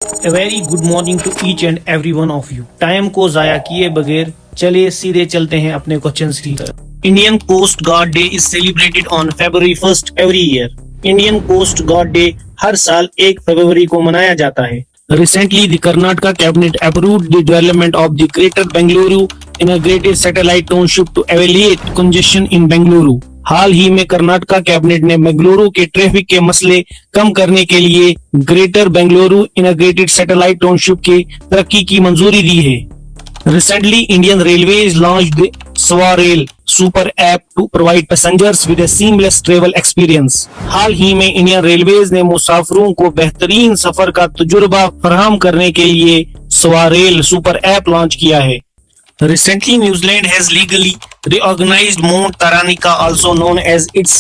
A very good morning to each and every one of you. Time को जाया किए बगैर चलिए सीधे चलते हैं अपने क्वेश्चंस की तरफ। Indian Coast Guard Day is celebrated on February 1st every year. Indian Coast Guard Day हर साल 1 फरवरी को मनाया जाता है। Recently, the Karnataka cabinet approved the development of the Greater Bengaluru integrated satellite township to alleviate congestion in Bengaluru. हाल ही में Karnataka cabinet ने बेंगलुरु के ट्रैफिक के मसले कम करने के लिए greater Bengaluru integrated satellite township की तरक्की की मंजूरी दी है। Recently, Indian Railways launched the SWARail super app to provide passengers with a seamless travel experience. हाल ही में इंडियन रेलवेज ने मुसाफिरों को बेहतरीन सफर का तजुर्बा फराहम करने के लिए SWARail super app लॉन्च किया है। Recently, New Zealand has legally reorganized Mount Taranika, also known as its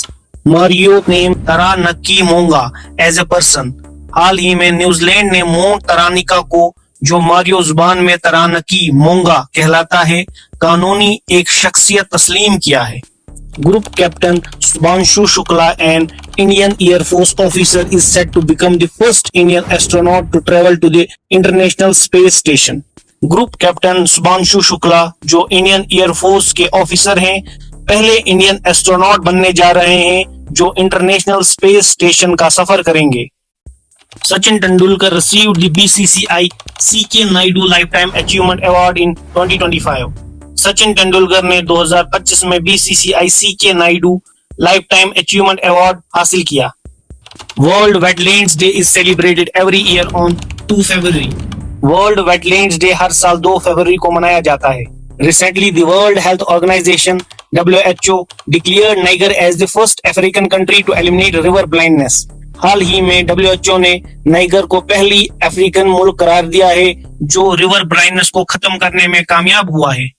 Mario name Taranaki Monga, as a person. हाल ही में न्यूजीलैंड ने माउंट तरानिका को, जो मारियो जुबान में तरानकी मोंगा कहलाता है, कानूनी एक शख्सियत तस्लीम किया है। Group captain Shubhanshu Shukla and Indian Air Force officer is set to become the first Indian astronaut to travel to the International Space Station. Group captain Shubhanshu Shukla, जो इंडियन एयरफोर्स के ऑफिसर हैं, पहले इंडियन एस्ट्रोनॉट बनने जा रहे हैं जो इंटरनेशनल स्पेस स्टेशन का सफर करेंगे। Sachin Tendulkar received the BCCI C.K. Naidu Lifetime Achievement Award in 2025. Sachin Tendulkar ने 2025 में BCCI C.K. Naidu Lifetime Achievement Award हासिल किया। World Wetlands Day is celebrated every year on 2 February. World Wetlands Day हर साल 2 फरवरी को मनाया जाता है। Recently, the World Health Organization (WHO) declared Niger as the first African country to eliminate river blindness. हाल ही में WHO ने नाइगर को पहली अफ्रीकन मुल्क करार दिया है जो रिवर ब्लाइंडनेस को खत्म करने में कामयाब हुआ है।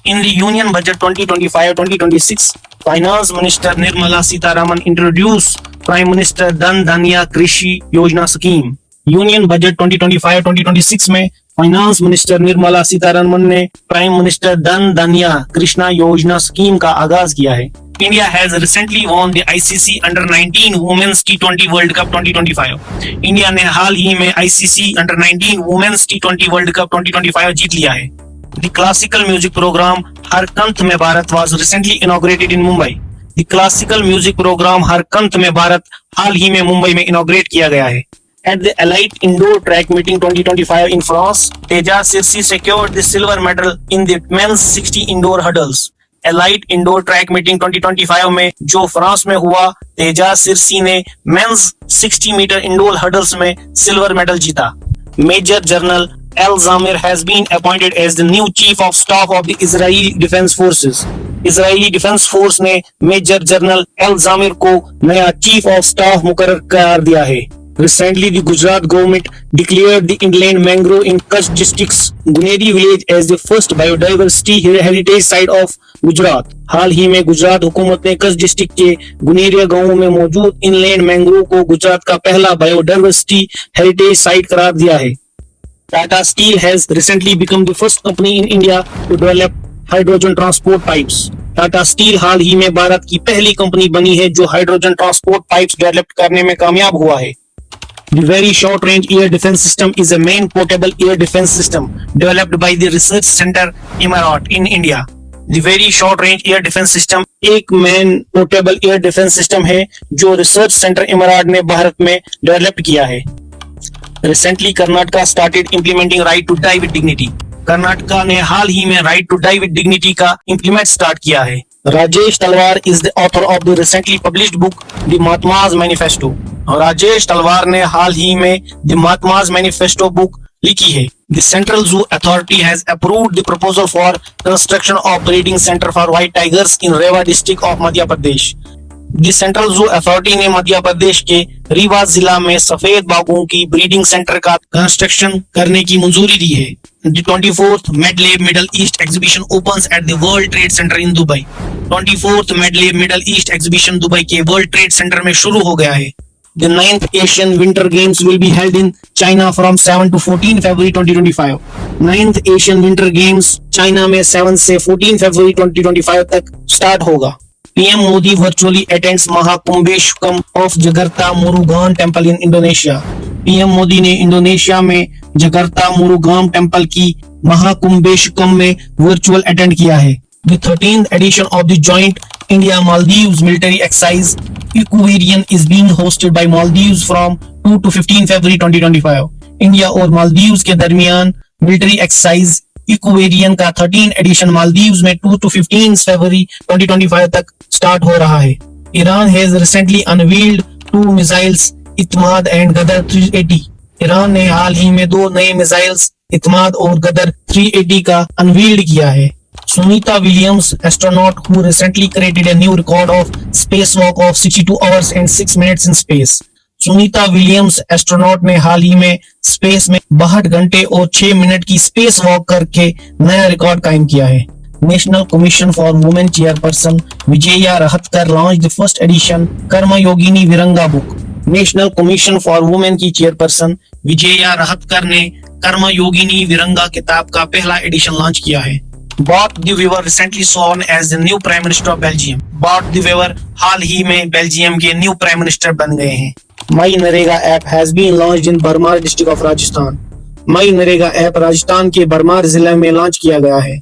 In the union budget 2025-2026, finance minister Nirmala Sitharaman introduce prime minister धन धान्य कृषि योजना स्कीम। यूनियन बजट 2025-2026 में फाइनेंस मिनिस्टर निर्मला सीतारमन ने प्राइम मिनिस्टर धन धान्य कृषि योजना स्कीम का आगाज किया है। India has recently won the ICC Under-19 Women's T20 World Cup 2025. India ने हाल ही में ICC Under-19 Women's T20 World Cup 2025 जीत लिया है। The classical music program हर कंठ में Bharat was recently inaugurated in Mumbai. The classical music program हर कंठ में भारत हाल ही में मुंबई में inaugurate किया गया है। At the Elite Indoor Track Meeting 2025 in France, Tejas Sirsi secured the silver medal in the men's 60 indoor hurdles. Elite indoor track meeting 2025 में जो फ्रांस में हुआ, तेजाज सिरसी ने मेंस 60 मीटर इंडोर हर्डल्स में सिल्वर मेडल जीता। Major general Eyal Zamir has been appointed as the new chief of staff of the Israeli Defense Forces. Israeli Defense Force ने major general Eyal Zamir को नया chief of staff मुकर्रर करार दिया है। Recently, the Gujarat government declared the inland mangrove in Kutch district's Guneri village as the first biodiversity heritage site of Gujarat. हाल ही में गुजरात हुकूमत ने कच्छ डिस्ट्रिक्ट के गुनेरिया गांव में मौजूद इनलैंड मैंग्रोव को गुजरात का पहला बायोडाइवर्सिटी हेरिटेज साइट करार दिया है। Tata Steel has recently become the first company in India to develop hydrogen transport pipes. Tata Steel हाल ही में भारत की पहली कंपनी बनी है जो हाइड्रोजन ट्रांसपोर्ट पाइप्स डेवलप करने में कामयाब हुआ है। The Very Short Range Air Defense System is a main portable air defense system developed by the Research Center Emarat in India. The Very Short Range Air Defense System एक main portable air defense system है जो Research Center Emarat ने भारत में develop किया है। Recently, Karnataka started implementing Right to Die with Dignity. Karnataka ने हाल ही में Right to Die with Dignity का इम्प्लीमेंट स्टार्ट किया है। राजेश तलवार is the author of the recently published book The Mahatma's Manifesto. Rajesh तलवार ने हाल ही में The Mahatma's Manifesto बुक लिखी है। The Central Zoo Authority has approved the proposal for construction of breeding center for white tigers in Rewa district of Madhya Pradesh. The Central Zoo Authority ने मध्य प्रदेश के रीवा जिला में सफेद बाघों की ब्रीडिंग सेंटर का कंस्ट्रक्शन करने की मंजूरी दी है। The 24th MedLab Middle East Exhibition opens at the World Trade Center in Dubai. 24th MedLab Middle East Exhibition Dubai के World Trade Center में शुरू हो गया है। The 9th Asian Winter Games will be held in China from 7 to 14 February 2025. 9th Asian Winter Games China में 7 से 14 फरवरी 2025 तक start होगा। PM Modi virtually attends Mahakumbheshkam of Jakarta Murugan Temple in Indonesia. PM Modi ने Indonesia में Jakarta मुरुगान temple की महाकुंभेशकम में virtual attend किया है. The 13th edition of the joint India-Maldives military exercise Equivarian is being hosted by Maldives from 2 to 15 February 2025. India और मालदीव्स के दरमियान military exercise इक्विवेरियन का 13 एडिशन मालदीव्स में 2 to 15 फरवरी 2025 तक स्टार्ट हो रहा है. Iran has recently unveiled 2 missiles Etemad and Ghadr 380. Iran ने हाल ही में 2 नए मिसाइल्स इत्माद और गदर 380 का अनवील्ड किया है. Sunita Williams, astronaut who recently created a new record of spacewalk of 62 hours and 6 minutes in space. Sunita Williams astronaut ने हाल ही में स्पेस में 62 घंटे और 6 मिनट की स्पेस वॉक करके नया रिकॉर्ड कायम किया है. National Commission for Women chairperson Vijaya Rahatkar launch the first edition Karmayogini Viranga book. National Commission for Women की चेयरपर्सन विजया रहतकर ने कर्मयोगिनी विरंगा किताब का पहला एडिशन लॉन्च किया है. Bart de Wever recently sworn as the new Prime Minister of Belgium. Bart de Wever हाल ही में Belgium के न्यू प्राइम मिनिस्टर बन गए हैं. My NREGA app has been launched in Barmer district of Rajasthan. My NREGA app Rajasthan के बरमार जिले में लॉन्च किया गया है.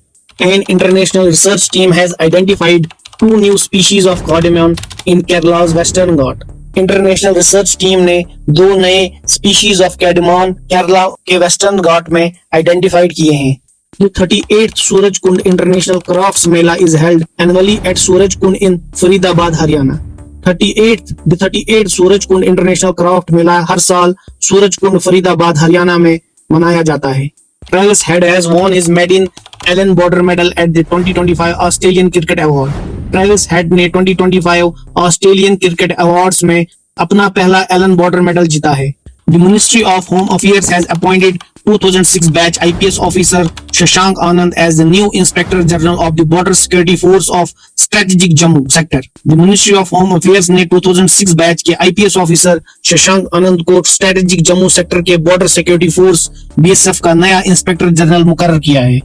An international research team has identified 2 new species of cardamom in Kerala's Western Ghat. International research team ने 2 नए स्पीशीज ऑफ कैडमॉन केरला के वेस्टर्न घाट में आइडेंटिफाइड किए हैं. The 38th Surajkund International Crafts Mela is held annually at Surajkund in Faridabad, Haryana. The 38th Surajkund International Craft Mela हर साल सूरजकुंड फरीदाबाद हरियाणा में मनाया जाता है. Travis Head has won his maiden Allen Border Medal at the 2025 Australian Cricket Award. Travis Head ने 2025 Australian cricket awards में अपना पहला Allan Border medal जीता है. The Ministry of Home Affairs has appointed 2006 batch IPS officer Shashank Anand as the new Inspector General of the Border Security Force of Strategic Jammu Sector. The Ministry of Home Affairs ने 2006 batch के IPS officer Shashank आनंद को strategic Jammu sector के border security force BSF का नया inspector general मुकर्रर किया है.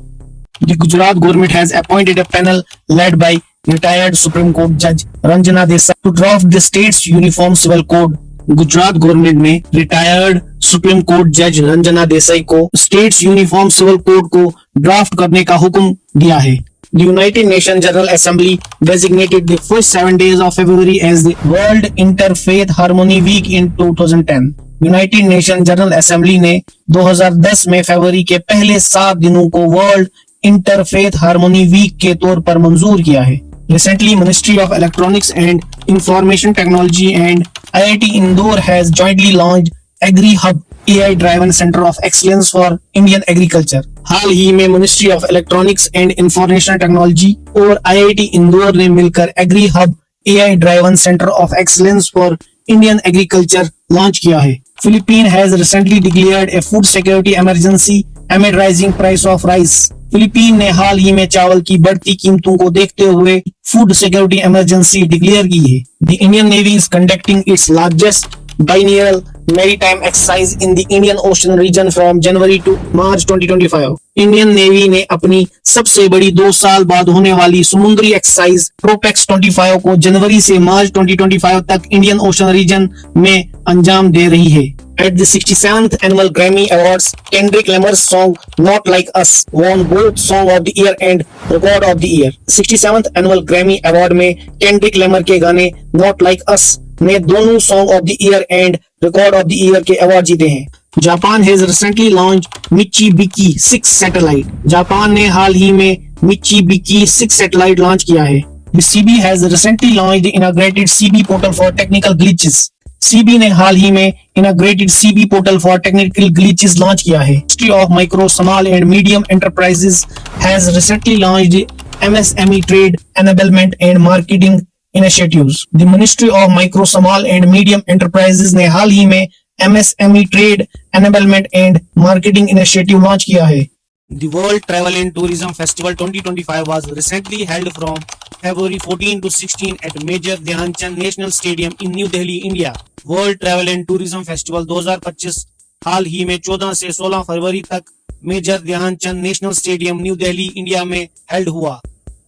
The Gujarat government has appointed a panel led by retired Supreme Court Judge Ranjana Desai to draft the state's Uniform Civil Code. Gujarat government ने retired supreme court जज रंजना देसाई को states uniform civil code को draft करने का हुक्म दिया है. The United Nations General Assembly designated the first 7 days of February as the World Interfaith Harmony Week in 2010. United nation general assembly ने 2010 में फरवरी के पहले 7 दिनों को वर्ल्ड इंटरफेथ हार्मोनी वीक के तौर पर मंजूर किया है. Recently, Ministry of Electronics and Information Technology and IIT Indore has jointly launched AgriHub AI-driven Center of Excellence for Indian Agriculture. हाल ही में Ministry of Electronics and Information Technology और IIT Indore ने मिलकर AgriHub AI-driven Center of Excellence for Indian Agriculture launch किया है. Philippines has recently declared a food security emergency amid rising price of rice. Philippine ने हाल ही में चावल की बढ़ती कीमतों को देखते हुए फूड सिक्योरिटी इमरजेंसी डिक्लेयर की है. The Indian navy is conducting its largest biennial maritime exercise in the Indian Ocean region from January to March 2025. Indian navy ने अपनी सबसे बड़ी 2 साल बाद होने वाली समुद्री एक्सरसाइज प्रोपेक्स 25 को जनवरी से मार्च 2025 तक इंडियन ओशन रीजन में अंजाम दे रही है. At the 67th annual Grammy Awards, Kendrick Lamar's song "Not Like Us" won both Song of the Year and Record of the Year. 67th annual Grammy Award में Kendrick Lamar के गाने "Not Like Us" ने दोनों Song of the Year and Record of the Year के award जीते हैं. Japan has recently launched Michibiki 6 satellite. Japan ने हाल ही में Michibiki 6 satellite लॉन्च किया है. The CB has recently launched the integrated CB portal for technical glitches. CB ने हाल ही में integrated CB portal for technical glitches launch किया है. Ministry of Micro, Small and Medium Enterprises has recently launched MSME Trade Enablement and Marketing Initiatives. The Ministry of Micro, Small and Medium Enterprises ने हाल ही में MSME Trade Enablement and Marketing Initiative launch किया है. The World Travel and Tourism Festival 2025 was recently held from February 14 to 16 at Major Dhyan Chand National Stadium in New Delhi, India. World Travel and Tourism Festival 2025 हाल ही में 14 से 16 फरवरी तक major Dhyan Chand national stadium new Delhi, India में held हुआ.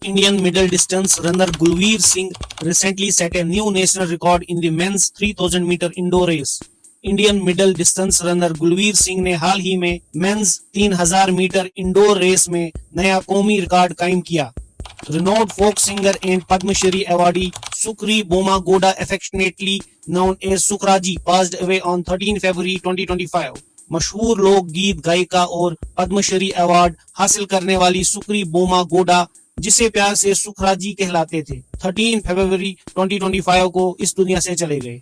Indian middle distance runner Gulveer Singh recently set a new national record in the men's 3000 meter indoor race. Indian middle distance runner Gulveer Singh ने हाल ही में मेंस 3000 मीटर इंडोर रेस में नया कौमी record कायम किया. Renowned folk singer and Padma Shri awardee Sukri Bomagoda, affectionately known as Sukraji, passed away on 13 February 2025. मशहूर लोक गीत गायिका और पद्मश्री अवार्ड हासिल करने वाली सुक्री बोमा गोडा, जिसे प्यार से सुखराजी कहलाते थे, 13 फरवरी 2025 को इस दुनिया से चले गए.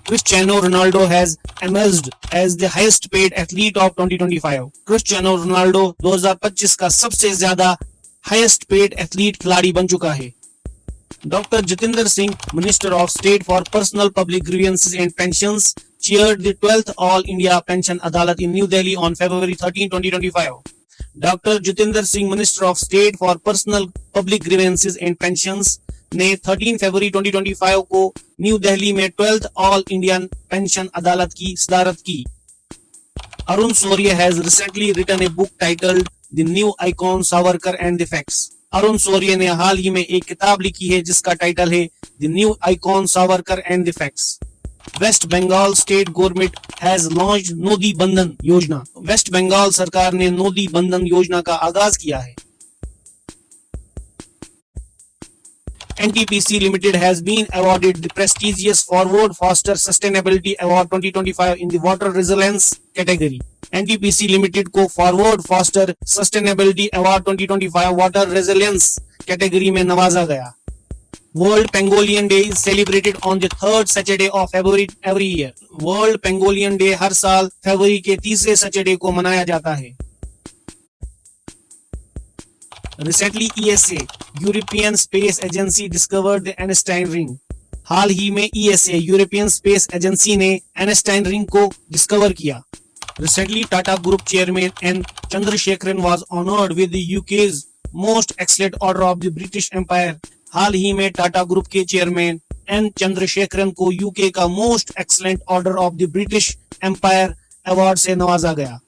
Cristiano Ronaldo has emerged as the highest paid athlete of 2025. Cristiano Ronaldo 2025 का सबसे ज्यादा हाईएस्ट पेड एथलीट खिलाड़ी बन चुका है. Doctor Jitendra Singh, minister of state for personnel public grievances and pensions, chaired the 12th All India Pension Adalat in New Delhi on February 13, 2025. Doctor Jitendra Singh, minister of state for personnel public grievances and pensions, ने 13 फरवरी 2025 को new Delhi में 12th all Indian pension अदालत की सदारत की. Arun Shourie has recently written a book titled the new icon Savarkar and the facts. Arun Shourie ने हाल ही में एक किताब लिखी है जिसका टाइटल है the new icon Savarkar and the facts. West Bengal state government has launched Nodi Bandhan Yojana. Waste Bengal सरकार ने नोदी बंधन योजना का आगाज किया है. NTPC Limited has been awarded the prestigious Forward Foster Sustainability Award 2025 in the Water Resilience category. NTPC Limited को Forward Foster Sustainability Award 2025 Water Resilience category में नवाजा गया. World Pangolin Day is celebrated on the third Saturday of February every year. World Pangolin Day हर साल फरवरी के तीसरे Saturday को मनाया जाता है. Recently, ESA, European Space Agency, discovered the Einstein ring. हाल ही में ESA, यूरोपियन स्पेस एजेंसी ने एनस्टाइन रिंग को डिस्कवर किया. Recently, Tata Group Chairman N. Chandrasekaran was honored with the UK's Most Excellent Order of the British Empire. हाल ही में Tata group के chairman N Chandrasekaran को यूके का most excellent order of the British Empire award से नवाजा गया.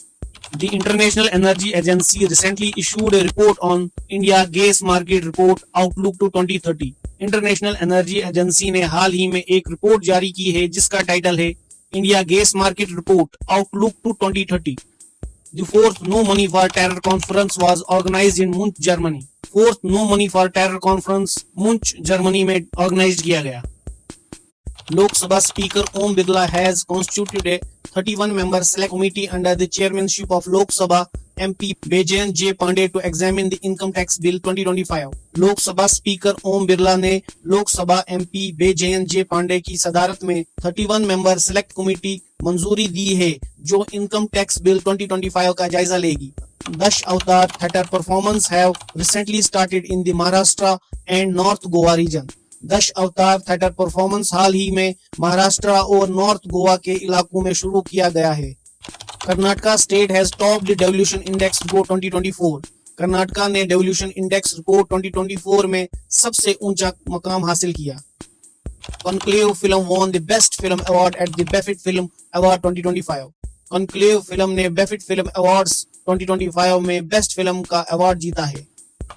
The International Energy Agency recently issued a report on India gas market report outlook to 2030. International Energy Agency ने हाल ही में एक रिपोर्ट जारी की है जिसका टाइटल है India Gas Market Report Outlook to 2030. The fourth No Money for Terror conference was organized in Munich, Germany. Fourth No Money for Terror conference Munich, Germany में organized किया गया. Lok Sabha speaker Om Birla has constituted a 31-member select committee under the chairmanship of Lok Sabha MP Baijayan J Pandey to examine the income tax bill 2025. Lok Sabha speaker Om Birla ने Lok Sabha MP बेजयन जे पांडे की सदारत में 31 member select committee मंजूरी दी है जो इनकम टैक्स बिल 2025 का जायजा लेगी. Dash Avatar theatre performance have recently started in the Maharashtra and North Goa region. दश अवतार थिएटर परफॉर्मेंस हाल ही में महाराष्ट्र और नॉर्थ गोवा के इलाकों में शुरू किया गया है. Karnataka state has topped the devolution index report 2024. Karnataka ने डेवल्यूशन इंडेक्स रिपोर्ट 2024 में सबसे ऊंचा मकाम हासिल किया. Conclave film won the best film award at the BAFTA film award 2025. Conclave film ने बेफिट फिल्म अवार्ड्स 2025 में बेस्ट फिल्म का अवार्ड जीता है.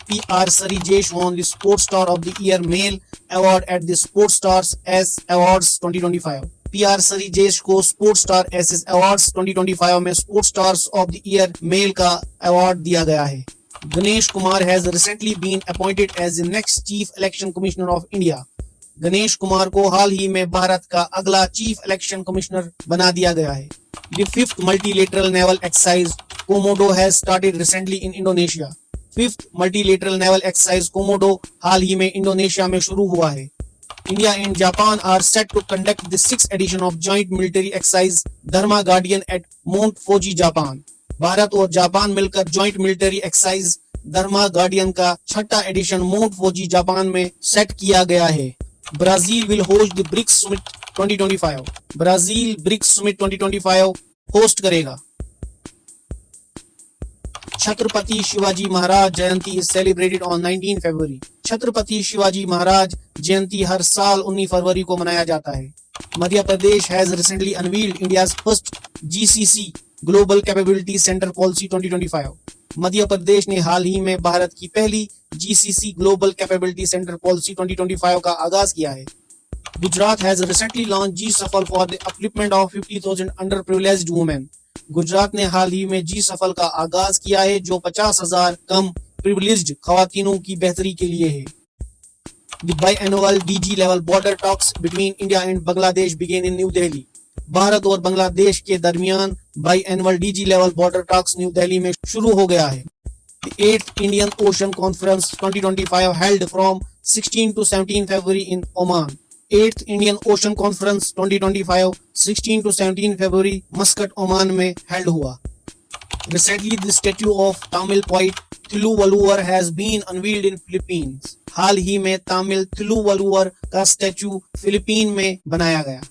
PR Sarijesh won the Sports Star of the Year Male Award at the Sports Stars S Awards 2025. PR Sarijesh को Sports Star SS Awards 2025 में Sports Stars of the Year Male का award दिया गया है. Ganesh Kumar has recently been appointed as the next Chief Election Commissioner of India. Ganesh Kumar को हाल ही में भारत का अगला चीफ इलेक्शन कमिश्नर बना दिया गया है. The fifth multilateral naval exercise Komodo has started recently in Indonesia. Fifth multilateral naval exercise Komodo हाल ही में इंडोनेशिया में शुरू हुआ है. India and Japan are set to conduct the 6th edition of joint military exercise Dharma Guardian at Mount Fuji, Japan. भारत और Japan मिलकर joint military exercise Dharma Guardian का 6ठा एडिशन माउंट फूजी, जापान में सेट किया गया है. Brazil will host the BRICS summit 2025. Brazil BRICS summit 2025 host करेगा. Chhatrapati Shivaji Maharaj Jayanti is celebrated on 19 February. Chhatrapati Shivaji Maharaj Jayanti हर साल 19 फरवरी को मनाया जाता है. Madhya Pradesh has recently unveiled India's first GCC global capability centre policy 2025. Madhya Pradesh ने हाल ही में भारत की पहली GCC global capability centre policy 2025 का आगाज किया है। Gujarat has recently launched G SAFAL for the upliftment of 50,000 under privileged women. Gujarat ने हाल ही में जी सफल का आगाज किया है जो 50,000 कम प्रिविलेज्ड खवातीनों की बेहतरी के लिए है। The biannual DG level border talks between India and Bangladesh began in New Delhi. Bharat और बांग्लादेश के दरमियान बाईएनुअल DG level border talks new Delhi में शुरू हो गया है। The 8th Indian Ocean Conference 2025 held from 16 to 17 February in Oman. 8th Indian Ocean Conference 2025 16 to 17 February Muscat, Oman में held हुआ। Recently, the statue of Tamil poet Thiruvalluvar has been unveiled in Philippines. हाल ही में तमिल थिरुवल्लुवर का statue Philippine में बनाया गया।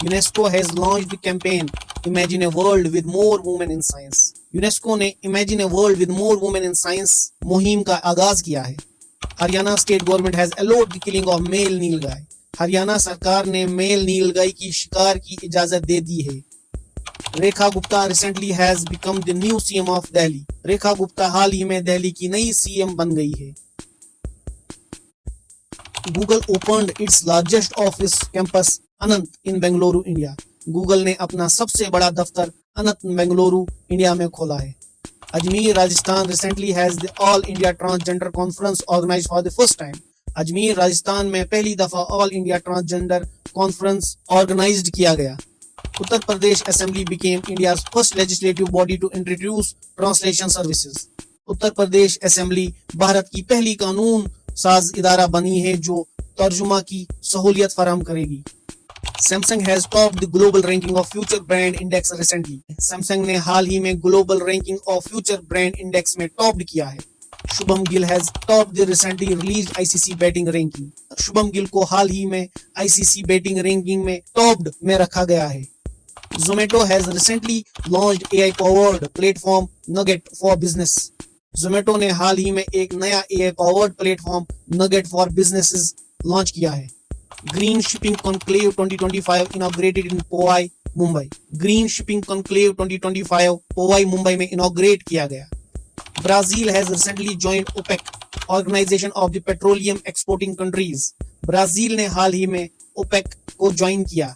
UNESCO has launched the campaign Imagine a World with More Women in Science. UNESCO ने Imagine a World with More Women in Science मुहिम का आगाज किया है। Haryana state government has allowed the killing of male नीलगाय। हरियाणा सरकार ने मेल नीलगाय की शिकार की इजाजत दे दी है। Rekha Gupta recently has become the new CM of Delhi. Rekha Gupta हाल ही में दिल्ली की नई CM बन गई है। Google opened its largest office campus Anant in Bengaluru, India. Google ने अपना सबसे बड़ा दफ्तर अनंत बेंगलुरु, इंडिया में खोला है। Ajmer, Rajasthan recently has the All India Transgender Conference organized for the first time. Ajmer, Rajasthan में पहली दफा all India transgender conference organised किया गया। Uttar Pradesh assembly became India's first legislative body to introduce translation services. Uttar Pradesh assembly भारत की पहली कानून साज इदारा बनी है जो तर्जुमा की सहूलियत फराहम करेगी। Samsung has topped the global ranking of future brand index recently. Samsung ने हाल ही में global ranking of future brand index में टॉप्ड किया है। Shubham Gill has topped the recently released ICC batting ranking. Shubham Gill को हाल ही में आईसीसी बैटिंग रैंकिंग में टॉप्ड में रखा गया है। Zomato has recently launched AI-powered platform Nugget for Business. Zomato ने हाल ही में एक नया AI-powered platform Nugget for Businesses launch किया है। Green Shipping Conclave 2025 inaugurated in Powai, Mumbai. Green Shipping Conclave 2025 Powai, Mumbai में inaugurate किया गया। Brazil has recently joined OPEC, Organization of the Petroleum Exporting Countries. Brazil ने हाल ही में OPEC को ज्वाइन किया।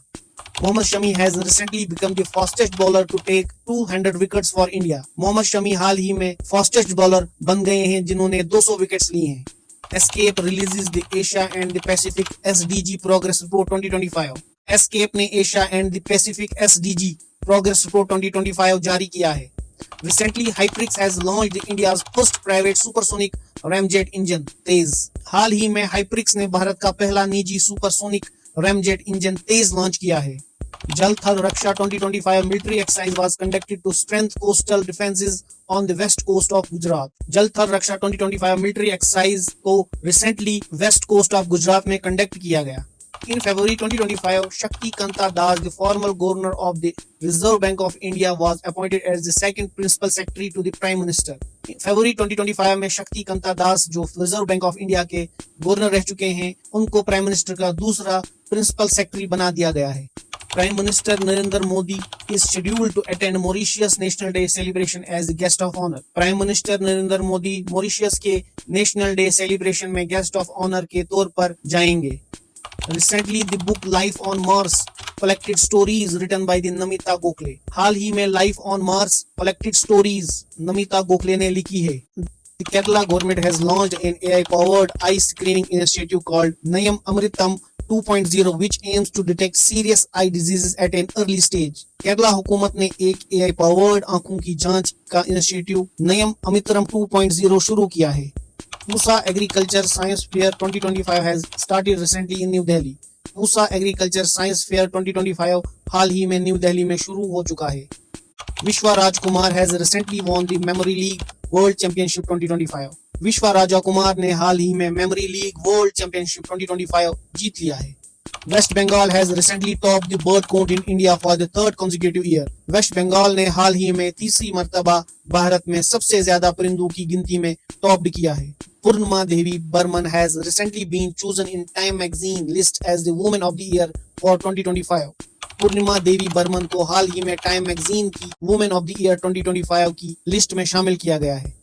Mohammed Shami has recently become the fastest bowler to take 200 wickets for India. Mohammed Shami हाल ही में फास्टेस्ट बॉलर बन गए हैं जिन्होंने 200 विकेट्स लिए हैं। Escape releases the Asia and the Pacific SDG Progress Report 2025. Escape ने Asia and the Pacific SDG Progress Report 2025 जारी किया है। Recently, Hyperix has launched India's first private supersonic ramjet engine, तेज। हाल ही में Hyperix ने भारत का पहला निजी सुपरसोनिक ramjet इंजन तेज लॉन्च किया है। जल थल रक्षा 2025 military exercise was conducted to strengthen coastal defenses on the west coast of Gujarat. जल थल रक्षा 2025 military exercise को recently west coast of Gujarat में conduct किया गया। In February 2025, Shakti Kanta Das, the former governor of the Reserve Bank of India, was appointed as the second principal secretary to the Prime Minister. In February 2025 में शक्ति कांता दास जो reserve bank of India के governor रह चुके हैं उनको prime minister का दूसरा प्रिंसिपल सेक्रेटरी बना दिया गया है। Prime Minister Narendra Modi is scheduled to attend Mauritius National Day celebration as the guest of honor. Prime Minister Narendra Modi Mauritius के National Day celebration में guest of honor के तौर पर जाएंगे। Recently, the book Life on Mars collected stories written by the Namita Gokhale. हाल ही में Life on Mars collected stories Namita Gokhale ने लिखी है। The Kerala government has launched an AI-powered eye screening initiative called Nayam Amritam 2.0 which aims to detect serious eye diseases at an early stage. Kerala हुकूमत ने एक AI-powered आंखों की जांच का इनिशिएटिव नयम अमृतम 2.0 शुरू किया है। Pusa agriculture science fair 2025 has started recently in New Delhi. Pusa agriculture science fair 2025 हाल ही में न्यू दिल्ली में शुरू हो चुका है। विश्वा राजकुमार has recently won the Memory League World Championship 2025. विश्वा राजकुमार ने हाल ही में मेमोरी लीग वर्ल्ड चैंपियनशिप 2025 जीत लिया है। West Bengal has recently topped the bird count in India for the third consecutive year. West Bengal ने हाल ही में तीसरी मर्तबा भारत में सबसे ज्यादा परिंदों की गिनती में टॉप्ड किया है। पूर्णिमा देवी Burman has recently been chosen in Time magazine list as the Woman of the Year for 2025. पूर्णिमा देवी बर्मन को हाल ही में टाइम मैगजीन की वुमेन ऑफ द ईयर 2025 की लिस्ट में शामिल किया गया है।